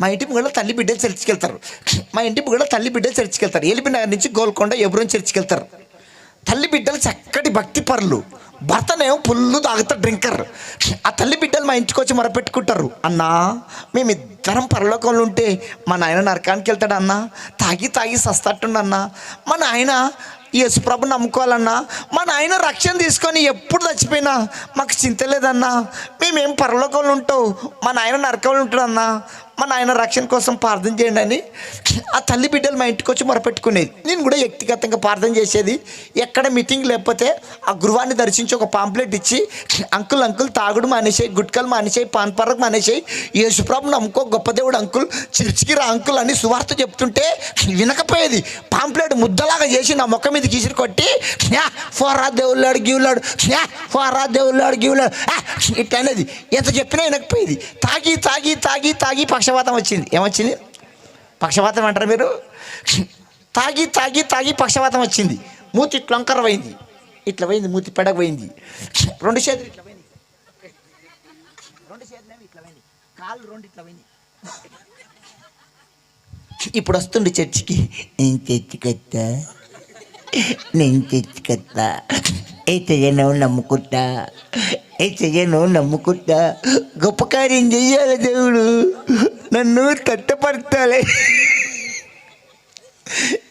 మా ఇంటి ముంగడ తల్లి బిడ్డలు చర్చికి వెళ్తారు. ఎలిపి నగర్ నుంచి గోల్కొండ ఎబ్రోన్ చర్చికి వెళ్తారు. తల్లి బిడ్డలు చక్కటి భక్తి పరులు, భర్తనేమో పుల్లు తాగుతారు డ్రింకర్. ఆ తల్లి బిడ్డలు మా ఇంటికి వచ్చి మొరపెట్టుకుంటారు, అన్నా మేమిద్దరం పరలోకంలో ఉంటే మా నాయన నరకానికి వెళ్తాడు అన్నా, తాగి సస్తట్టుండన్నా, మా నాయన యేసుప్రభు నమ్ముకోవాలన్నా, మా నాయన రక్షణ తీసుకొని ఎప్పుడు చచ్చిపోయినా మాకు చింత లేదన్నా, మేమేం పరలోకంలో ఉంటావు, మా నాయన నరకంలో ఉంటాడన్నా, మా నాయన రక్షణ కోసం ప్రార్థన చేయండి అని ఆ తల్లి బిడ్డలు మా ఇంటికి వచ్చి మొరపెట్టుకునేది. నేను కూడా వ్యక్తిగతంగా ప్రార్థన చేసేది. ఎక్కడ మీటింగ్ లేకపోతే ఆ గృహాన్ని దర్శించి ఒక పాంప్లెట్ ఇచ్చి, అంకుల్ తాగుడు మానేసాయి, గుట్కలు మానేసాయి, పాన్ పర్రకు మానేసాయి, యేసుప్రభు నమ్ముకో, గొప్ప దేవుడు అంకుల్, చర్చికి రా అంకుల్ అని సువార్త చెప్తుంటే వినకపోయేది. పాంప్లెట్ ముద్దలాగా చేసి నా మొక్క మీద గీసిరి కొట్టి, ఫోరా దేవుళ్ళాడు గివులాడు, ఫోరా దేవుళ్ళాడు గివులాడు ఇట్లా అనేది. ఎంత చెప్పినా వినకపోయేది. తాగి పక్షపాతం వచ్చింది. ఏమొచ్చింది? పక్షపాతం అంటారు మీరు. తాగి పక్షపాతం వచ్చింది. మూతి ఇట్లా వంకర పోయింది, ఇట్లా పోయింది, మూతి పెడక పోయింది, రెండు చేతులు ఇట్లా పోయింది, రెండు చేతులు ఇట్లా పోయింది, కాళ్ళు రెండు ఇట్లా పోయింది. ఇప్పుడు వస్తుండే చర్చికి, నేను చర్చికొస్తా, నమ్ముకుంటా, గొప్ప కార్యం చెయ్యాలి దేవుడు, నన్ను తట్టపడతాలే.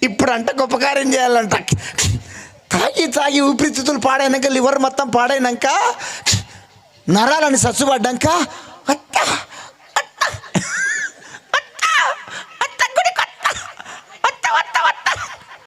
ఇప్పుడు అంట గొప్ప కార్యం చేయాలంట. తాగి ఊపిరితిత్తులు పాడైనాక, లివర్ మొత్తం పాడైనాక, నరాలని సచ్చుపడ్డాక